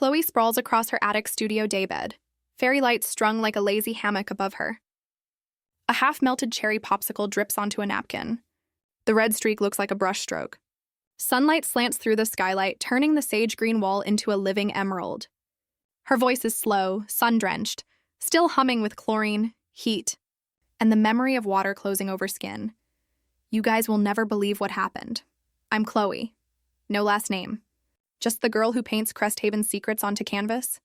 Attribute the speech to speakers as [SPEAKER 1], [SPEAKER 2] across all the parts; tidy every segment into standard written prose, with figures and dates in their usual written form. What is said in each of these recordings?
[SPEAKER 1] Chloe sprawls across her attic studio daybed, fairy lights strung like a lazy hammock above her. A half-melted cherry popsicle drips onto a napkin. The red streak looks like a brushstroke. Sunlight slants through the skylight, turning the sage-green wall into a living emerald. Her voice is slow, sun-drenched, still humming with chlorine, heat, and the memory of water closing over skin. You guys will never believe what happened. I'm Chloe. No last name. Just the girl who paints Cresthaven's secrets onto canvas.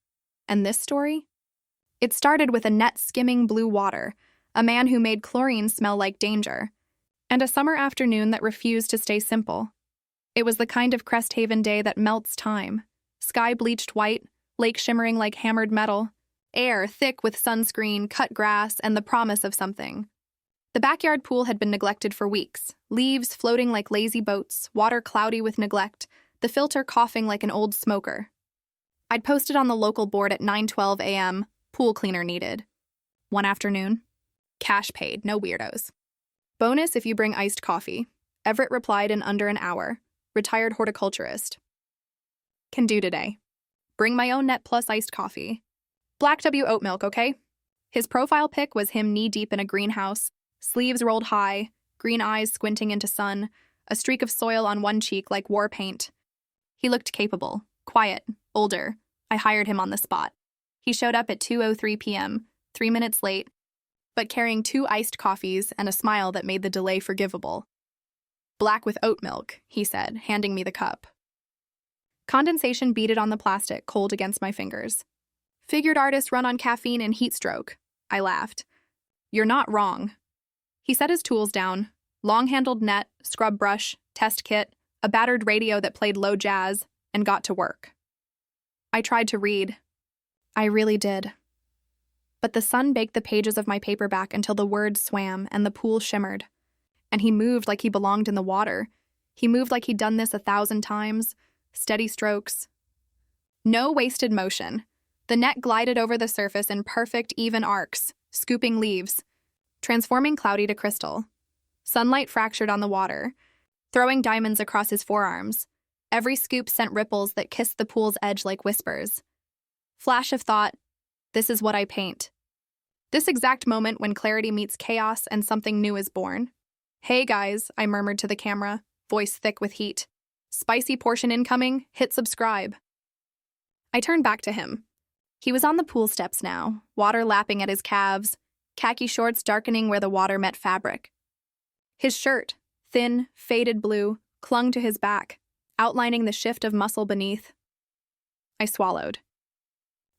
[SPEAKER 1] And this story? It started with a net skimming blue water, a man who made chlorine smell like danger, and a summer afternoon that refused to stay simple. It was the kind of Cresthaven day that melts time. Sky bleached white, lake shimmering like hammered metal, air thick with sunscreen, cut grass, and the promise of something. The backyard pool had been neglected for weeks, leaves floating like lazy boats, water cloudy with neglect, the filter coughing like an old smoker. I'd posted on the local board at 9:12 a.m., pool cleaner needed. One afternoon, cash paid, no weirdos. Bonus if you bring iced coffee. Everett replied in under an hour. Retired horticulturist. Can do today. Bring my own net plus iced coffee. Black W oat milk, okay? His profile pic was him knee-deep in a greenhouse, sleeves rolled high, green eyes squinting into sun, a streak of soil on one cheek like war paint. He looked capable, quiet, older. I hired him on the spot. He showed up at 2:03 p.m., 3 minutes late, but carrying 2 iced coffees and a smile that made the delay forgivable. Black with oat milk, he said, handing me the cup. Condensation beaded on the plastic, cold against my fingers. Figured artists run on caffeine and heat stroke. I laughed. You're not wrong. He set his tools down. Long-handled net, scrub brush, test kit, a battered radio that played low jazz, and got to work. I tried to read. I really did. But the sun baked the pages of my paperback until the words swam and the pool shimmered. And he moved like he belonged in the water. He moved like he'd done this 1,000 times. Steady strokes. No wasted motion. The net glided over the surface in perfect, even arcs, scooping leaves, transforming cloudy to crystal. Sunlight fractured on the water, throwing diamonds across his forearms. Every scoop sent ripples that kissed the pool's edge like whispers. Flash of thought, this is what I paint. This exact moment when clarity meets chaos and something new is born. Hey guys, I murmured to the camera, voice thick with heat. Spicy portion incoming, hit subscribe. I turned back to him. He was on the pool steps now, water lapping at his calves, khaki shorts darkening where the water met fabric. His shirt, thin, faded blue, clung to his back, outlining the shift of muscle beneath. I swallowed.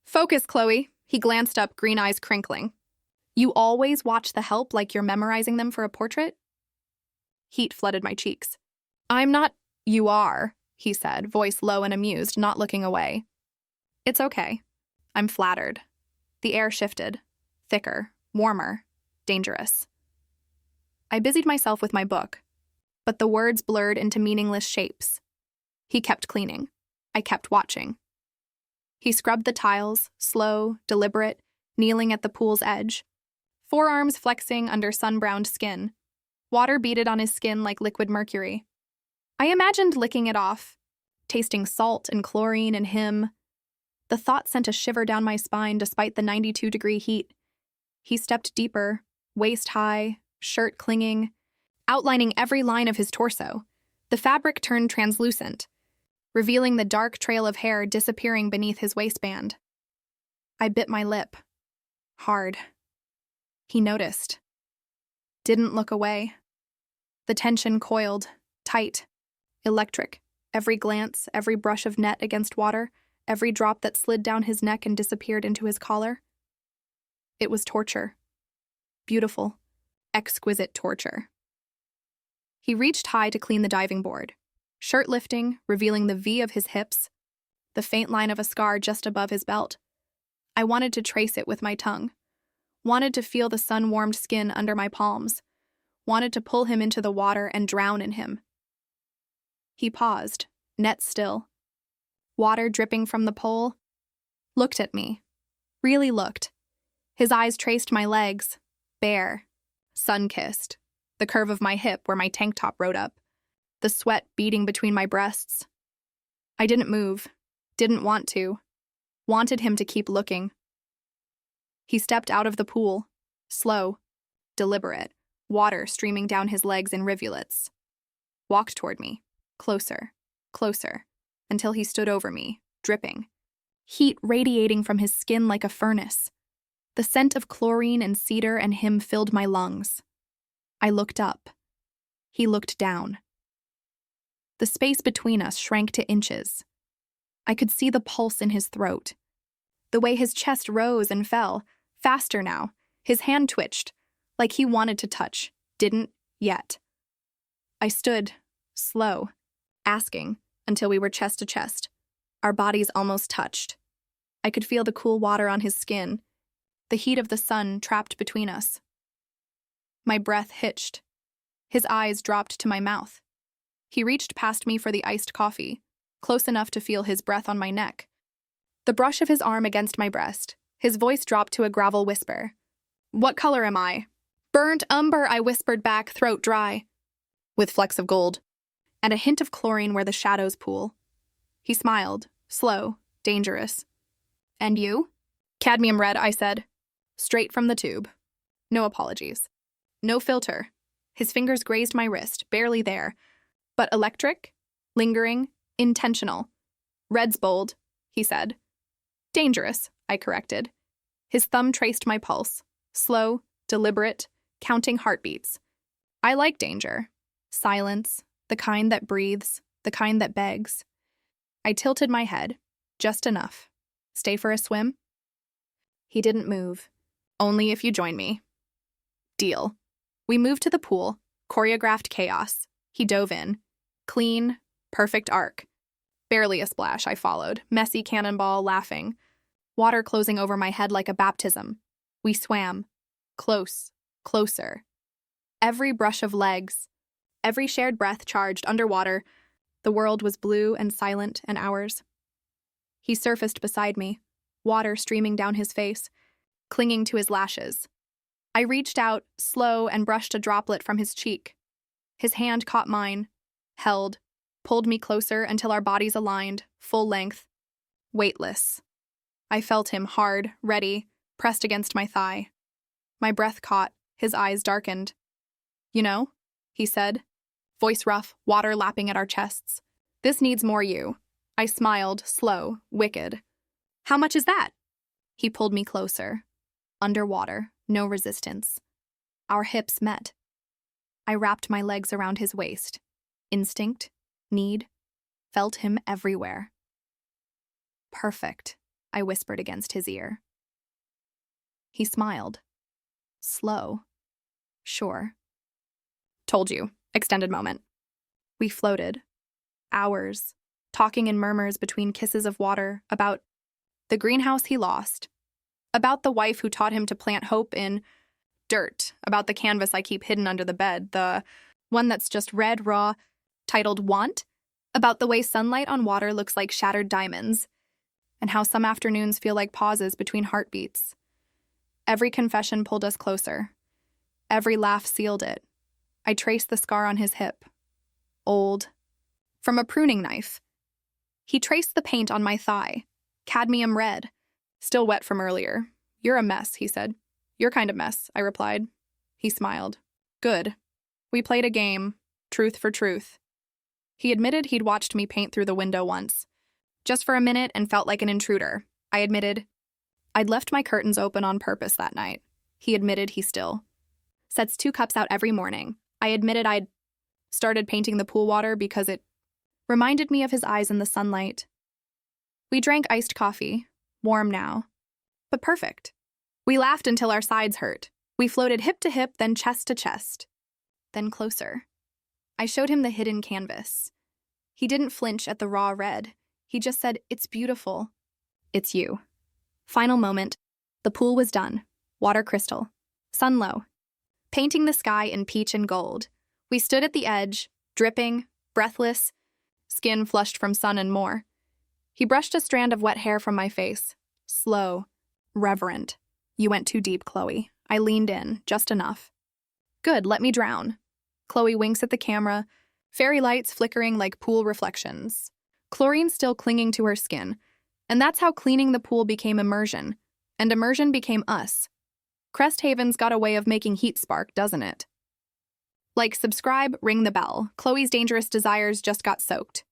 [SPEAKER 1] Focus, Chloe. He glanced up, green eyes crinkling. You always watch The Help like you're memorizing them for a portrait? Heat flooded my cheeks. I'm not. You are, he said, voice low and amused, not looking away. It's okay. I'm flattered. The air shifted. Thicker, warmer, dangerous. I busied myself with my book, but the words blurred into meaningless shapes. He kept cleaning. I kept watching. He scrubbed the tiles, slow, deliberate, kneeling at the pool's edge. Forearms flexing under sun-browned skin. Water beaded on his skin like liquid mercury. I imagined licking it off, tasting salt and chlorine and him. The thought sent a shiver down my spine despite the 92-degree heat. He stepped deeper, waist high, shirt clinging, outlining every line of his torso. The fabric turned translucent, revealing the dark trail of hair disappearing beneath his waistband. I bit my lip. Hard. He noticed. Didn't look away. The tension coiled, tight, electric. Every glance, every brush of net against water, every drop that slid down his neck and disappeared into his collar. It was torture. Beautiful, exquisite torture. He reached high to clean the diving board, shirt lifting, revealing the V of his hips, the faint line of a scar just above his belt. I wanted to trace it with my tongue, wanted to feel the sun-warmed skin under my palms, wanted to pull him into the water and drown in him. He paused, net still. Water dripping from the pole, looked at me, really looked. His eyes traced my legs, bare, sun-kissed, the curve of my hip where my tank top rode up, the sweat beading between my breasts. I didn't move, didn't want to. wanted him to keep looking. He stepped out of the pool, slow, deliberate, water streaming down his legs in rivulets. Walked toward me, closer, closer, until he stood over me, dripping. Heat radiating from his skin like a furnace. The scent of chlorine and cedar and him filled my lungs. I looked up. He looked down. The space between us shrank to inches. I could see the pulse in his throat. The way his chest rose and fell, faster now. His hand twitched, like he wanted to touch, didn't yet. I stood, slow, asking, until we were chest to chest. Our bodies almost touched. I could feel the cool water on his skin, the heat of the sun trapped between us. My breath hitched. His eyes dropped to my mouth. He reached past me for the iced coffee, close enough to feel his breath on my neck. The brush of his arm against my breast, his voice dropped to a gravel whisper. "What color am I?" "Burnt umber," I whispered back, throat dry. "With flecks of gold, and a hint of chlorine where the shadows pool." He smiled, slow, dangerous. "And you?" "Cadmium red," I said. Straight from the tube. No apologies. No filter. His fingers grazed my wrist, barely there. But electric, lingering, intentional. "Red's bold," he said. "Dangerous," I corrected. His thumb traced my pulse. Slow, deliberate, counting heartbeats. I like danger. Silence, the kind that breathes, the kind that begs. I tilted my head, just enough. "Stay for a swim?" He didn't move. "Only if you join me." Deal. We moved to the pool, choreographed chaos. He dove in. Clean, perfect arc. Barely a splash, I followed. Messy cannonball, laughing. Water closing over my head like a baptism. We swam. Close, closer. Every brush of legs, every shared breath charged underwater. The world was blue and silent and ours. He surfaced beside me, water streaming down his face, clinging to his lashes. I reached out, slow, and brushed a droplet from his cheek. His hand caught mine, held, pulled me closer until our bodies aligned, full length, weightless. I felt him hard, ready, pressed against my thigh. My breath caught, his eyes darkened. "You know," he said, voice rough, water lapping at our chests. "This needs more you." I smiled, slow, wicked. "How much is that?" He pulled me closer. Underwater, no resistance. Our hips met. I wrapped my legs around his waist. Instinct, need, felt him everywhere. "Perfect," I whispered against his ear. He smiled. Slow. "Sure." "Told you." Extended moment. We floated. Hours, talking in murmurs between kisses of water about the greenhouse he lost, about the wife who taught him to plant hope in dirt, about the canvas I keep hidden under the bed, the one that's just red, raw, titled Want, about the way sunlight on water looks like shattered diamonds, and how some afternoons feel like pauses between heartbeats. Every confession pulled us closer. Every laugh sealed it. I traced the scar on his hip. Old. From a pruning knife. He traced the paint on my thigh. Cadmium red. Still wet from earlier. "You're a mess," he said. "Your kind of mess," I replied. He smiled. "Good." We played a game. Truth for truth. He admitted he'd watched me paint through the window once. Just for a minute and felt like an intruder. I admitted I'd left my curtains open on purpose that night. He admitted he still sets 2 cups out every morning. I admitted I'd started painting the pool water because it reminded me of his eyes in the sunlight. We drank iced coffee, warm now, but perfect. We laughed until our sides hurt. We floated hip to hip, then chest to chest, then closer. I showed him the hidden canvas. He didn't flinch at the raw red. He just said, "It's beautiful." "It's you." Final moment. The pool was done. Water crystal. Sun low. Painting the sky in peach and gold. We stood at the edge, dripping, breathless, skin flushed from sun and more. He brushed a strand of wet hair from my face. Slow. Reverent. "You went too deep, Chloe." I leaned in, just enough. "Good, let me drown." Chloe winks at the camera, fairy lights flickering like pool reflections. Chlorine still clinging to her skin. And that's how cleaning the pool became immersion, and immersion became us. Crest Haven's got a way of making heat spark, doesn't it? Like, subscribe, ring the bell. Chloe's dangerous desires just got soaked.